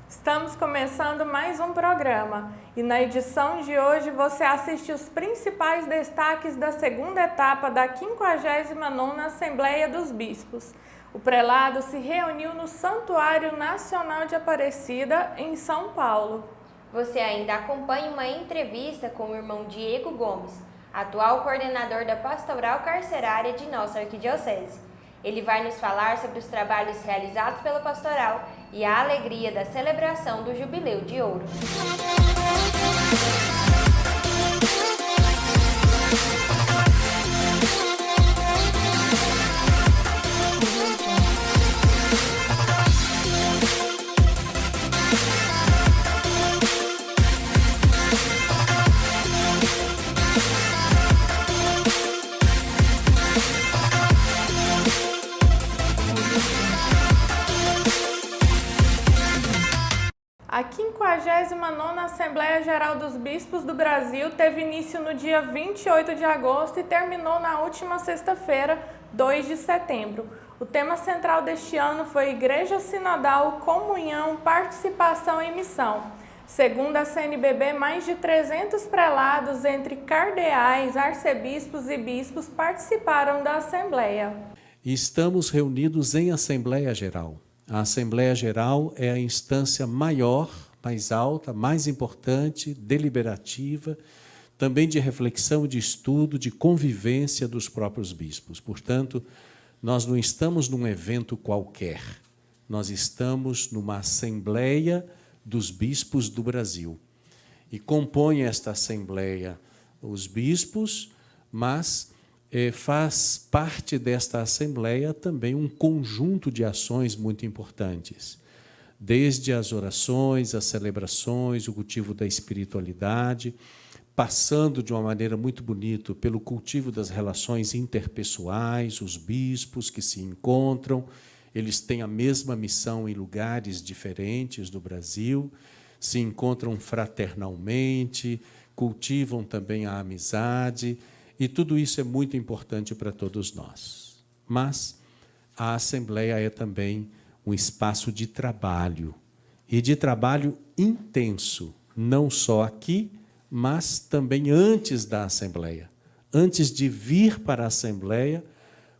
Estamos começando mais um programa e na edição de hoje você assiste os principais destaques da segunda etapa da 59ª Assembleia dos Bispos. O prelado se reuniu no Santuário Nacional de Aparecida, em São Paulo. Você ainda acompanha uma entrevista com o irmão Diego Gomes, atual coordenador da Pastoral Carcerária de nossa Arquidiocese. Ele vai nos falar sobre os trabalhos realizados pela pastoral e a alegria da celebração do Jubileu de Ouro. A 59ª Assembleia Geral dos Bispos do Brasil teve início no dia 28 de agosto e terminou na última sexta-feira, 2 de setembro. O tema central deste ano foi Igreja Sinodal, Comunhão, Participação e Missão. Segundo a CNBB, mais de 300 prelados, entre cardeais, arcebispos e bispos, participaram da Assembleia. Estamos reunidos em Assembleia Geral. A Assembleia Geral é a instância maior, mais alta, mais importante, deliberativa, também de reflexão, de estudo, de convivência dos próprios bispos. Portanto, nós não estamos num evento qualquer, nós estamos numa Assembleia dos Bispos do Brasil. E compõe esta Assembleia os bispos, mas faz parte desta Assembleia também um conjunto de ações muito importantes, desde as orações, as celebrações, o cultivo da espiritualidade, passando de uma maneira muito bonita pelo cultivo das relações interpessoais, os bispos que se encontram, eles têm a mesma missão em lugares diferentes do Brasil, se encontram fraternalmente, cultivam também a amizade, e tudo isso é muito importante para todos nós. Mas a Assembleia é também um espaço de trabalho, e de trabalho intenso, não só aqui, mas também antes da Assembleia. Antes de vir para a Assembleia,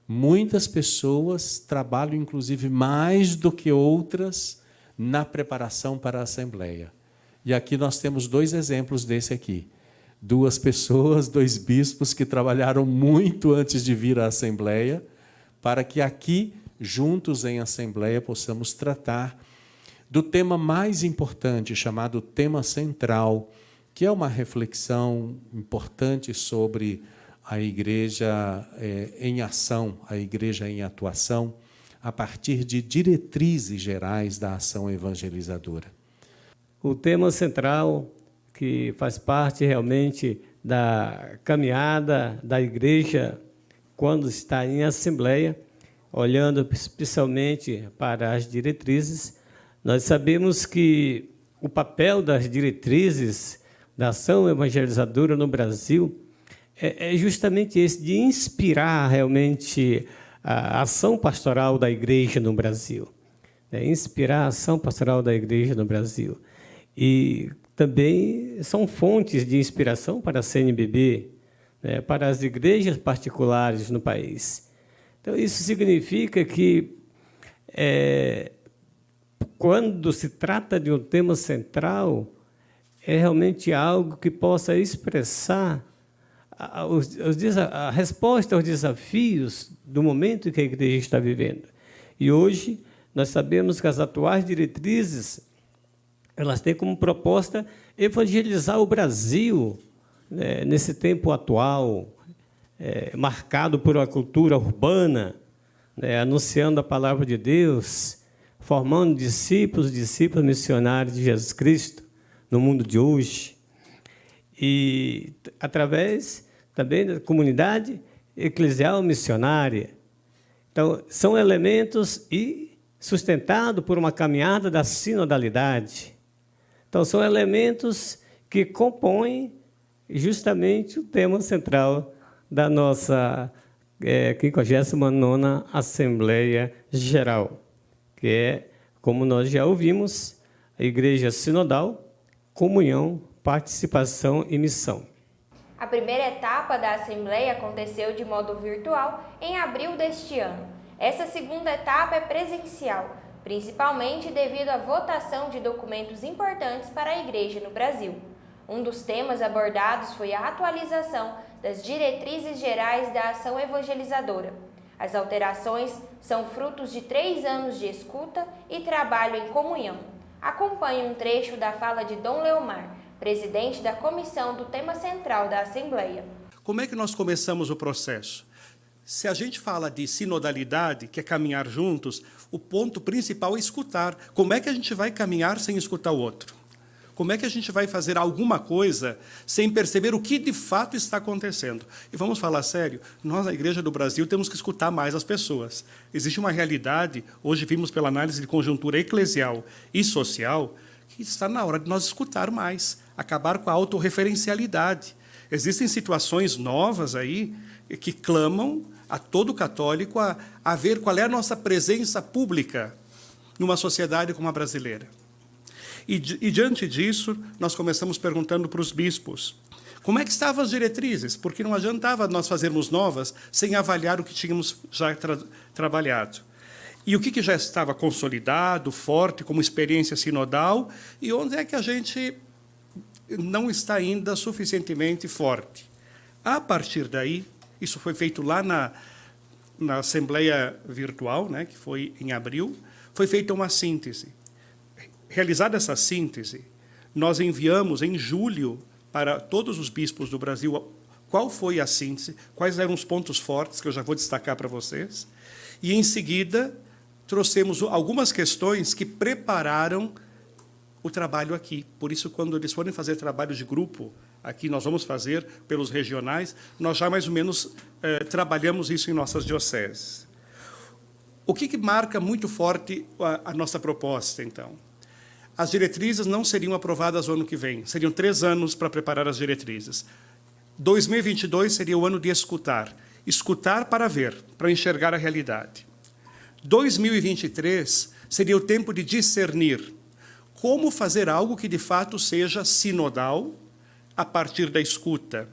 muitas pessoas trabalham, inclusive, mais do que outras na preparação para a Assembleia. E aqui nós temos dois exemplos desse aqui. Duas pessoas, dois bispos que trabalharam muito antes de vir à Assembleia, para que aqui, juntos em Assembleia, possamos tratar do tema mais importante, chamado tema central, que é uma reflexão importante sobre a Igreja em ação, a Igreja em atuação, a partir de diretrizes gerais da ação evangelizadora. O tema central que faz parte realmente da caminhada da Igreja quando está em Assembleia, olhando especialmente para as diretrizes, nós sabemos que o papel das diretrizes da ação evangelizadora no Brasil é justamente esse, de inspirar realmente a ação pastoral da Igreja no Brasil. Inspirar a ação pastoral da Igreja no Brasil. E também são fontes de inspiração para a CNBB, para as igrejas particulares no país. Então, isso significa que, quando se trata de um tema central, é realmente algo que possa expressar a resposta aos desafios do momento que a igreja está vivendo. E hoje, nós sabemos que as atuais diretrizes, elas têm como proposta evangelizar o Brasil, nesse tempo atual, marcado por uma cultura urbana, anunciando a palavra de Deus, formando discípulos missionários de Jesus Cristo no mundo de hoje. E através também da comunidade eclesial missionária. Então, são elementos sustentados por uma caminhada da sinodalidade. Então, são elementos que compõem justamente o tema central da nossa 59ª Assembleia Geral, que é, como nós já ouvimos, a igreja sinodal, comunhão, participação e missão. A primeira etapa da Assembleia aconteceu de modo virtual em abril deste ano. Essa segunda etapa é presencial, principalmente devido à votação de documentos importantes para a Igreja no Brasil. Um dos temas abordados foi a atualização das diretrizes gerais da ação evangelizadora. As alterações são frutos de 3 anos de escuta e trabalho em comunhão. Acompanhe um trecho da fala de Dom Leomar, presidente da comissão do tema central da Assembleia. Como é que nós começamos o processo? Se a gente fala de sinodalidade, que é caminhar juntos, o ponto principal é escutar. Como é que a gente vai caminhar sem escutar o outro? Como é que a gente vai fazer alguma coisa sem perceber o que de fato está acontecendo? E vamos falar sério, nós na Igreja do Brasil temos que escutar mais as pessoas. Existe uma realidade, hoje vimos pela análise de conjuntura eclesial e social, que está na hora de nós escutar mais, acabar com a autorreferencialidade. Existem situações novas aí que clamam a todo católico a ver qual é a nossa presença pública numa sociedade como a brasileira. E diante disso, nós começamos perguntando para os bispos, como é que estavam as diretrizes? Porque não adiantava nós fazermos novas sem avaliar o que tínhamos já trabalhado. E o que já estava consolidado, forte, como experiência sinodal, e onde é que a gente não está ainda suficientemente forte. A partir daí, isso foi feito lá na Assembleia Virtual, né, que foi em abril, foi feita uma síntese. Realizada essa síntese, nós enviamos em julho para todos os bispos do Brasil qual foi a síntese, quais eram os pontos fortes, que eu já vou destacar para vocês, e, em seguida, trouxemos algumas questões que prepararam o trabalho aqui. Por isso, quando eles forem fazer trabalho de grupo, aqui nós vamos fazer pelos regionais, nós já mais ou menos trabalhamos isso em nossas dioceses. O que marca muito forte a nossa proposta, então? As diretrizes não seriam aprovadas no ano que vem, seriam 3 anos para preparar as diretrizes. 2022 seria o ano de escutar. Escutar para ver, para enxergar a realidade. 2023 seria o tempo de discernir como fazer algo que de fato seja sinodal a partir da escuta.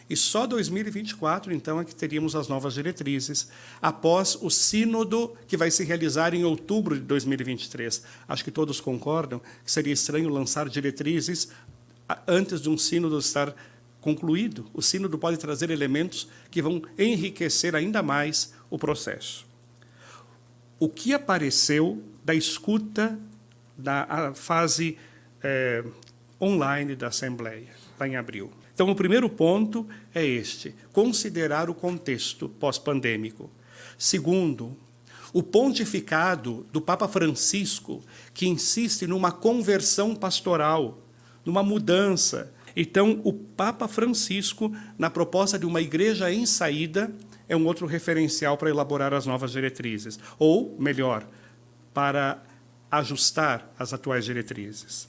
E só 2024, então, é que teríamos as novas diretrizes, após o sínodo que vai se realizar em outubro de 2023. Acho que todos concordam que seria estranho lançar diretrizes antes de um sínodo estar concluído. O sínodo pode trazer elementos que vão enriquecer ainda mais o processo. O que apareceu da escuta da fase online da Assembleia, lá em abril? Então, o primeiro ponto é este, considerar o contexto pós-pandêmico. Segundo, o pontificado do Papa Francisco, que insiste numa conversão pastoral, numa mudança. Então, o Papa Francisco, na proposta de uma igreja em saída, é um outro referencial para elaborar as novas diretrizes. Ou, melhor, para ajustar as atuais diretrizes.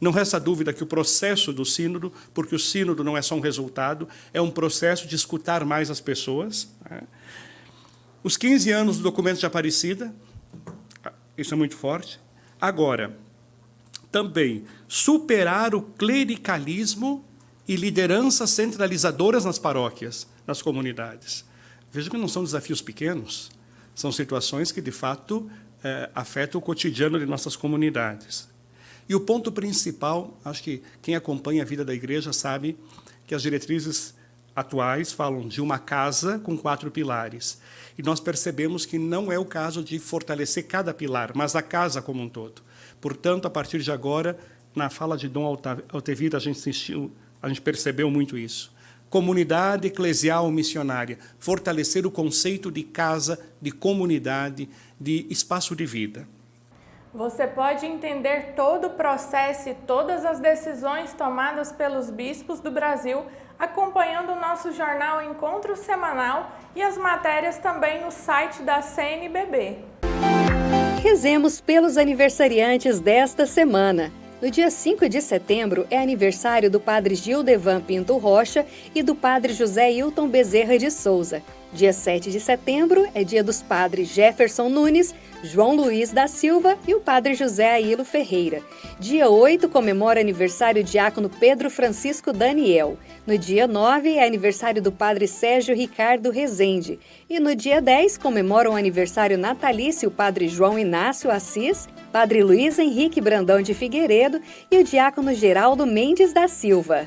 Não resta dúvida que o processo do sínodo, porque o sínodo não é só um resultado, é um processo de escutar mais as pessoas. Os 15 anos do documento de Aparecida, isso é muito forte. Agora, também superar o clericalismo e lideranças centralizadoras nas paróquias, nas comunidades. Veja que não são desafios pequenos, são situações que, de fato, afetam o cotidiano de nossas comunidades. E o ponto principal, acho que quem acompanha a vida da igreja sabe que as diretrizes atuais falam de uma casa com 4 pilares. E nós percebemos que não é o caso de fortalecer cada pilar, mas a casa como um todo. Portanto, a partir de agora, na fala de Dom Altevita, a gente percebeu muito isso. Comunidade eclesial missionária, fortalecer o conceito de casa, de comunidade, de espaço de vida. Você pode entender todo o processo e todas as decisões tomadas pelos bispos do Brasil acompanhando o nosso jornal Encontro Semanal e as matérias também no site da CNBB. Rezemos pelos aniversariantes desta semana. No dia 5 de setembro é aniversário do padre Gildevan Pinto Rocha e do padre José Hilton Bezerra de Souza. Dia 7 de setembro é dia dos padres Jefferson Nunes, João Luiz da Silva e o padre José Ailo Ferreira. Dia 8 comemora aniversário do diácono Pedro Francisco Daniel. No dia 9 é aniversário do padre Sérgio Ricardo Rezende. E no dia 10 comemoram o aniversário natalício o padre João Inácio Assis, padre Luiz Henrique Brandão de Figueiredo e o diácono Geraldo Mendes da Silva.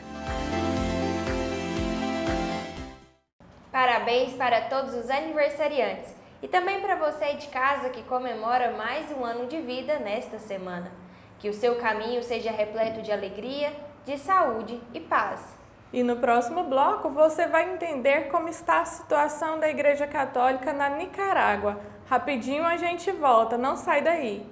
Parabéns para todos os aniversariantes e também para você de casa que comemora mais um ano de vida nesta semana. Que o seu caminho seja repleto de alegria, de saúde e paz. E no próximo bloco você vai entender como está a situação da Igreja Católica na Nicarágua. Rapidinho a gente volta, não sai daí.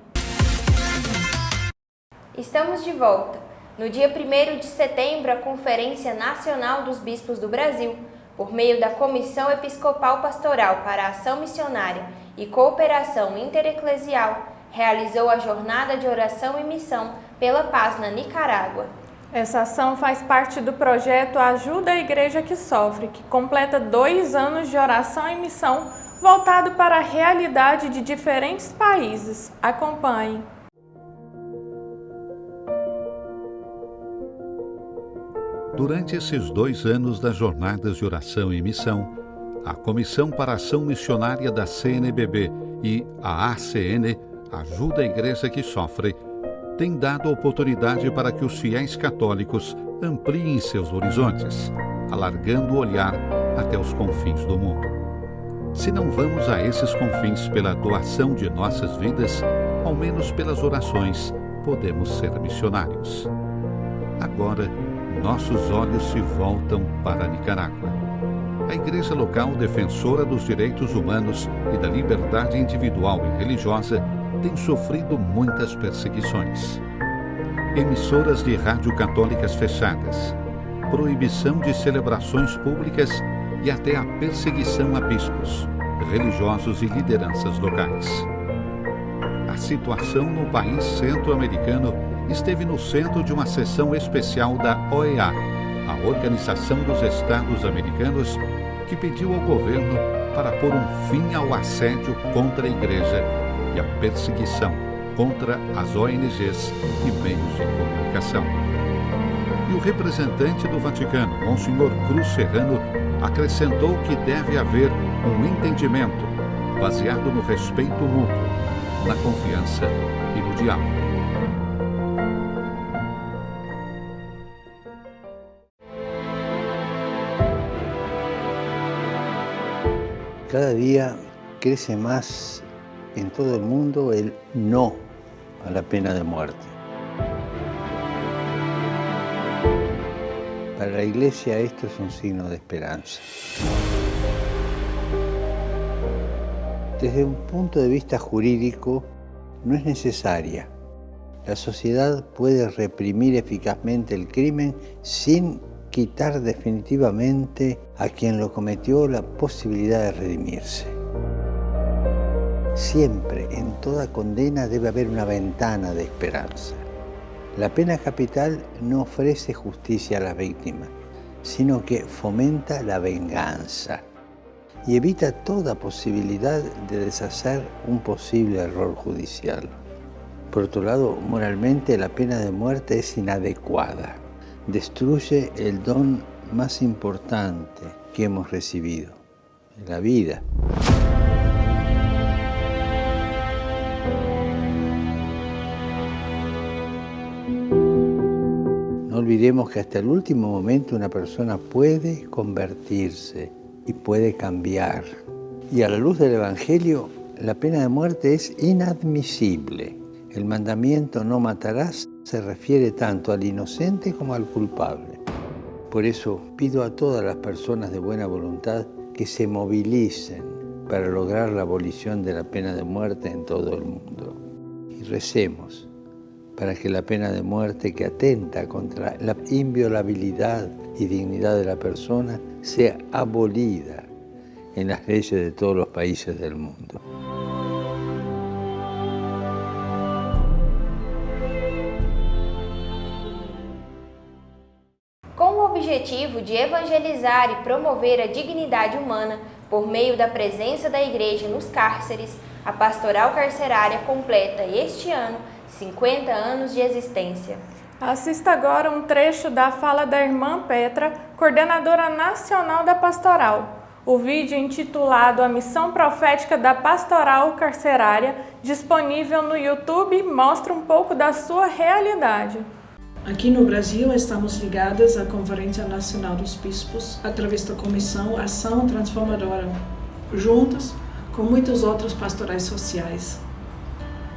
Estamos de volta. No dia 1º de setembro, a Conferência Nacional dos Bispos do Brasil, por meio da Comissão Episcopal Pastoral para a Ação Missionária e Cooperação Intereclesial, realizou a Jornada de Oração e Missão pela Paz na Nicarágua. Essa ação faz parte do projeto Ajuda a Igreja que Sofre, que completa 2 anos de oração e missão voltado para a realidade de diferentes países. Acompanhe. Durante esses 2 anos das jornadas de oração e missão, a Comissão para a Ação Missionária da CNBB e a ACN, Ajuda a Igreja que Sofre, tem dado oportunidade para que os fiéis católicos ampliem seus horizontes, alargando o olhar até os confins do mundo. Se não vamos a esses confins pela doação de nossas vidas, ao menos pelas orações, podemos ser missionários. Agora, nossos olhos se voltam para a Nicarágua. A igreja local defensora dos direitos humanos e da liberdade individual e religiosa tem sofrido muitas perseguições. Emissoras de rádio católicas fechadas, proibição de celebrações públicas e até a perseguição a bispos, religiosos e lideranças locais. A situação no país centro-americano esteve no centro de uma sessão especial da OEA, a Organização dos Estados Americanos, que pediu ao governo para pôr um fim ao assédio contra a igreja e a perseguição contra as ONGs e meios de comunicação. E o representante do Vaticano, Monsenhor Cruz Serrano, acrescentou que deve haver um entendimento baseado no respeito mútuo, na confiança e no diálogo. Cada día crece más en todo el mundo el no a la pena de muerte. Para la Iglesia esto es un signo de esperanza. Desde un punto de vista jurídico, no es necesaria. La sociedad puede reprimir eficazmente el crimen sin quitar definitivamente a quien lo cometió la posibilidad de redimirse. Siempre, en toda condena, debe haber una ventana de esperanza. La pena capital no ofrece justicia a la víctima, sino que fomenta la venganza y evita toda posibilidad de deshacer un posible error judicial. Por otro lado, moralmente la pena de muerte es inadecuada. Destruye el don más importante que hemos recibido, la vida. No olvidemos que hasta el último momento una persona puede convertirse y puede cambiar. Y a la luz del Evangelio, la pena de muerte es inadmisible. El mandamiento "no matarás" se refiere tanto al inocente como al culpable. Por eso pido a todas las personas de buena voluntad que se movilicen para lograr la abolición de la pena de muerte en todo el mundo. Y recemos para que la pena de muerte, que atenta contra la inviolabilidad y dignidad de la persona, sea abolida en las leyes de todos los países del mundo. Com o objetivo de evangelizar e promover a dignidade humana, Por meio da presença da Igreja nos cárceres, a Pastoral Carcerária completa este ano 50 anos de existência. Assista agora um trecho da fala da irmã Petra, coordenadora nacional da Pastoral. O vídeo intitulado A Missão Profética da Pastoral Carcerária, disponível no YouTube, mostra um pouco da sua realidade. Aqui no Brasil, estamos ligadas à Conferência Nacional dos Bispos através da Comissão Ação Transformadora, juntas com muitos outros pastorais sociais.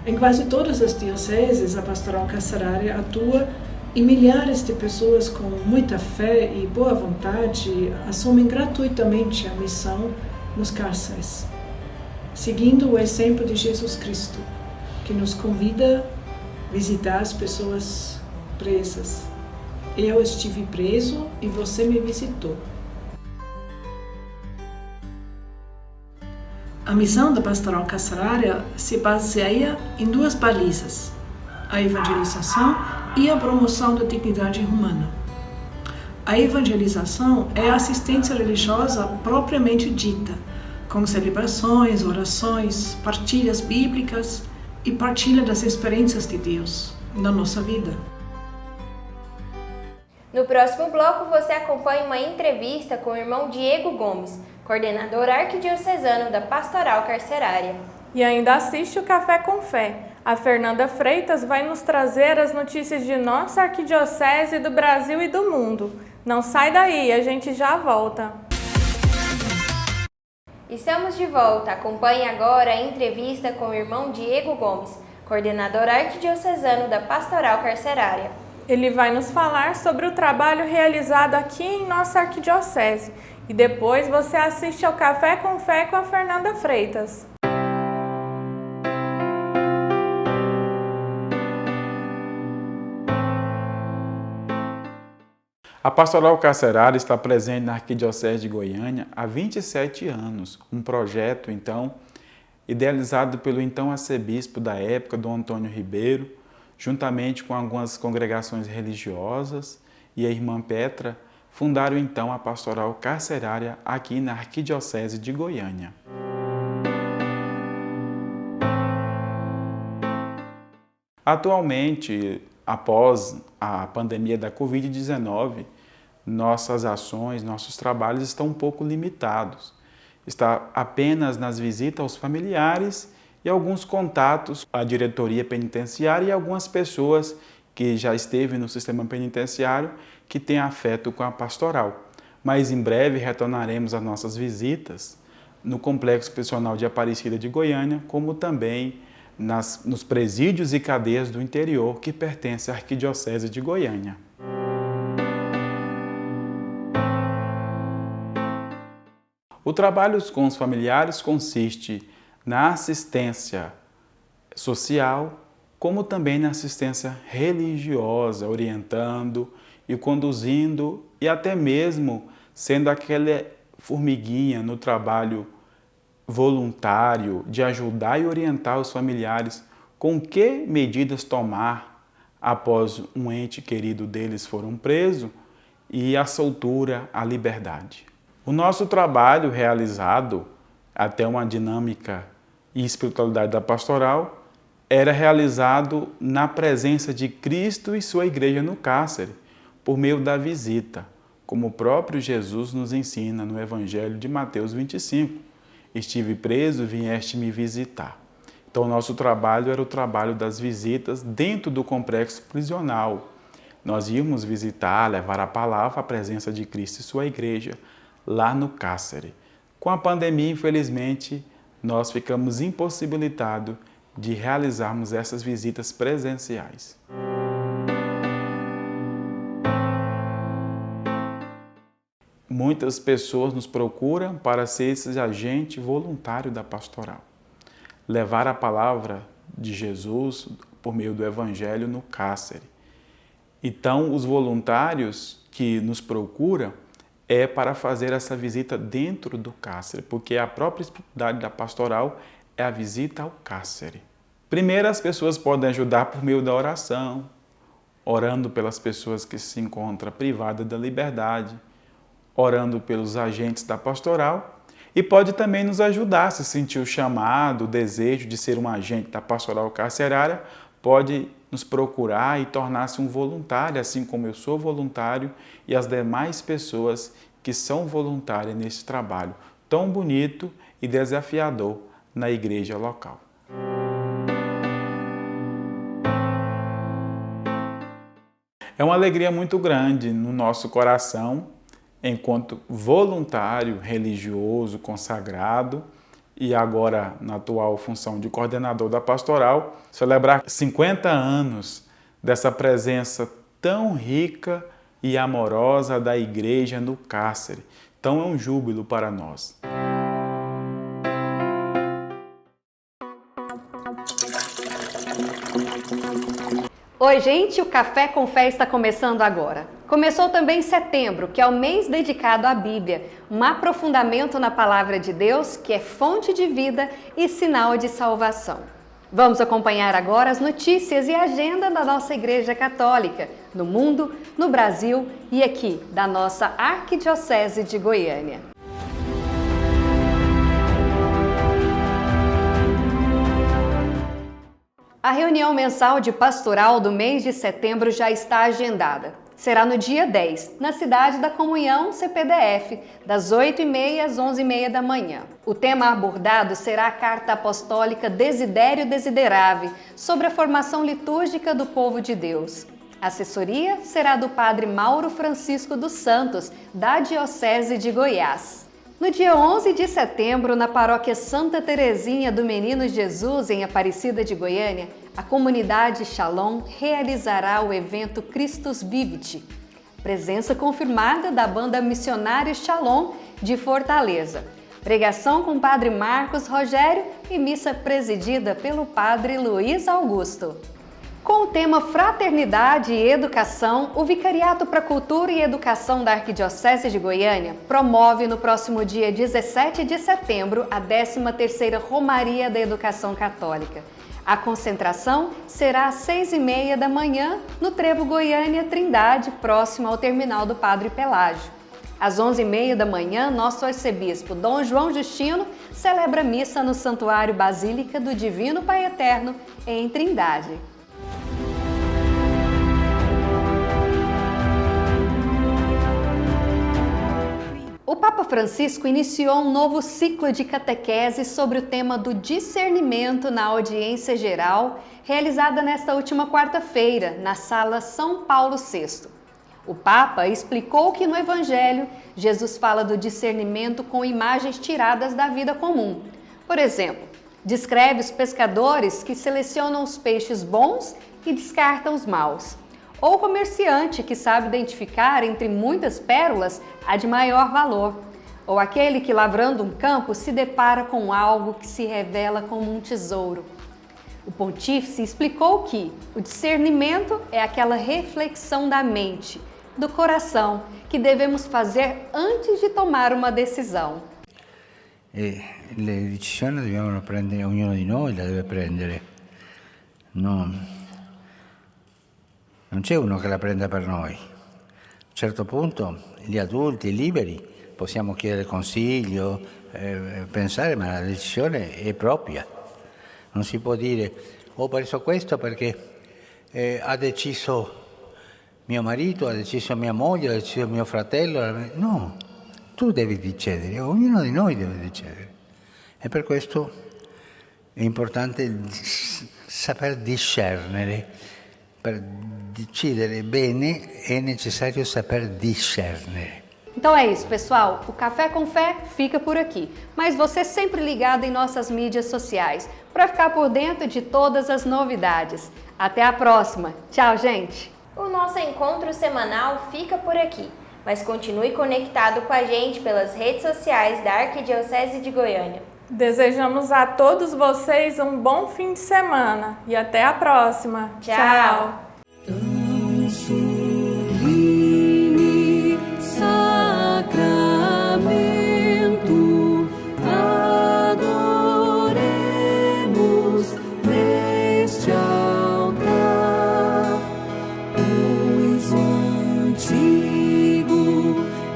Em quase todas as dioceses, a Pastoral Carcerária atua e milhares de pessoas com muita fé e boa vontade assumem gratuitamente a missão nos cárceres, seguindo o exemplo de Jesus Cristo, que nos convida a visitar as pessoas presas. Eu estive preso e você me visitou. A missão da Pastoral Carcerária se baseia em duas balizas: a evangelização e a promoção da dignidade humana. A evangelização é a assistência religiosa propriamente dita, com celebrações, orações, partilhas bíblicas e partilha das experiências de Deus na nossa vida. No próximo bloco, você acompanha uma entrevista com o irmão Diego Gomes, coordenador arquidiocesano da Pastoral Carcerária. E ainda assiste o Café com Fé. A Fernanda Freitas vai nos trazer as notícias de nossa arquidiocese, do Brasil e do mundo. Não sai daí, a gente já volta. Estamos de volta. Acompanhe agora a entrevista com o irmão Diego Gomes, coordenador arquidiocesano da Pastoral Carcerária. Ele vai nos falar sobre o trabalho realizado aqui em nossa arquidiocese. E depois você assiste ao Café com Fé com a Fernanda Freitas. A Pastoral Carcerária está presente na Arquidiocese de Goiânia há 27 anos. Um projeto, então, idealizado pelo então arcebispo da época, Dom Antônio Ribeiro, juntamente com algumas congregações religiosas e a irmã Petra, fundaram então a Pastoral Carcerária aqui na Arquidiocese de Goiânia. Atualmente, após a pandemia da Covid-19, nossas ações, nossos trabalhos estão um pouco limitados. Está apenas nas visitas aos familiares e alguns contatos à diretoria penitenciária e algumas pessoas que já esteve no sistema penitenciário que têm afeto com a pastoral. Mas em breve retornaremos às nossas visitas no Complexo Prisional de Aparecida de Goiânia, como também nos presídios e cadeias do interior que pertencem à Arquidiocese de Goiânia. O trabalho com os familiares consiste na assistência social, como também na assistência religiosa, orientando e conduzindo e até mesmo sendo aquela formiguinha no trabalho voluntário de ajudar e orientar os familiares com que medidas tomar após um ente querido deles for preso e a soltura, a liberdade. O nosso trabalho realizado, até uma dinâmica e espiritualidade da pastoral, era realizado na presença de Cristo e sua igreja no cárcere, por meio da visita, como o próprio Jesus nos ensina no Evangelho de Mateus 25. Estive preso, vieste me visitar. Então, o nosso trabalho era o trabalho das visitas dentro do complexo prisional. Nós íamos visitar, levar a palavra, a presença de Cristo e sua igreja, lá no cárcere. Com a pandemia, infelizmente, nós ficamos impossibilitados de realizarmos essas visitas presenciais. Muitas pessoas nos procuram para ser esse agente voluntário da pastoral. Levar a palavra de Jesus por meio do Evangelho no cárcere. Então, os voluntários que nos procuram é para fazer essa visita dentro do cárcere, porque a própria espiritualidade da pastoral é a visita ao cárcere. Primeiro, as pessoas podem ajudar por meio da oração, orando pelas pessoas que se encontram privadas da liberdade, orando pelos agentes da pastoral e pode também nos ajudar, se sentir o chamado, o desejo de ser um agente da pastoral carcerária, pode nos procurar e tornar-se um voluntário, assim como eu sou voluntário e as demais pessoas que são voluntárias nesse trabalho tão bonito e desafiador na igreja local. É uma alegria muito grande no nosso coração, enquanto voluntário, religioso, consagrado, e agora na atual função de coordenador da pastoral, celebrar 50 anos dessa presença tão rica e amorosa da igreja no cárcere. Então é um júbilo para nós. Oi, gente, o Café com Fé está começando agora. Começou também setembro, que é o mês dedicado à Bíblia, um aprofundamento na palavra de Deus, que é fonte de vida e sinal de salvação. Vamos acompanhar agora as notícias e a agenda da nossa Igreja Católica, no mundo, no Brasil e aqui, da nossa Arquidiocese de Goiânia. A reunião mensal de pastoral do mês de setembro já está agendada. Será no dia 10, na Cidade da Comunhão, CPDF, das 8h30 às 11h30 da manhã. O tema abordado será a Carta Apostólica Desidério Desiderave, sobre a formação litúrgica do povo de Deus. A assessoria será do Padre Mauro Francisco dos Santos, da Diocese de Goiás. No dia 11 de setembro, na paróquia Santa Terezinha do Menino Jesus, em Aparecida de Goiânia, a comunidade Shalom realizará o evento Christus Vivit, presença confirmada da banda Missionários Shalom de Fortaleza. Pregação com o Padre Marcos Rogério e missa presidida pelo Padre Luiz Augusto. Com o tema Fraternidade e Educação, o Vicariato para Cultura e Educação da Arquidiocese de Goiânia promove no próximo dia 17 de setembro a 13ª Romaria da Educação Católica. A concentração será às 6h30 da manhã no Trevo Goiânia Trindade, próximo ao terminal do Padre Pelágio. Às 11h30 da manhã, nosso arcebispo Dom João Justino celebra missa no Santuário Basílica do Divino Pai Eterno, em Trindade. O Papa Francisco iniciou um novo ciclo de catequese sobre o tema do discernimento na audiência geral, realizada nesta última quarta-feira, na Sala São Paulo VI. O Papa explicou que no Evangelho, Jesus fala do discernimento com imagens tiradas da vida comum. Por exemplo, descreve os pescadores que selecionam os peixes bons e descartam os maus. Ou o comerciante que sabe identificar entre muitas pérolas a de maior valor. Ou aquele que, lavrando um campo, se depara com algo que se revela como um tesouro. O pontífice explicou que o discernimento é aquela reflexão da mente, do coração, que devemos fazer antes de tomar uma decisão. Le decisioni dobbiamo prendere, ognuno di noi la deve prendere. Non c'è uno che la prenda per noi. A un certo punto gli adulti liberi possiamo chiedere consiglio, pensare, ma la decisione è propria. Non si può dire ho preso questo perché ha deciso mio marito, ha deciso mia moglie, ha deciso mio fratello. No, tu devi decidere, ognuno di noi deve decidere. E per questo è importante saper discernere. Per decidere bene é necessário saber discernere. Então é isso, pessoal. O Café com Fé fica por aqui. Mas você sempre ligado em nossas mídias sociais para ficar por dentro de todas as novidades. Até a próxima. Tchau, gente! O nosso encontro semanal fica por aqui, mas continue conectado com a gente pelas redes sociais da Arquidiocese de Goiânia. Desejamos a todos vocês um bom fim de semana e até a próxima. Tchau.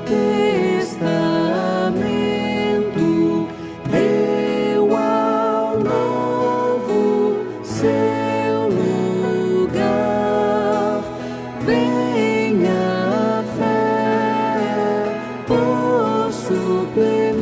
Testamento venha a fé, o suplemento.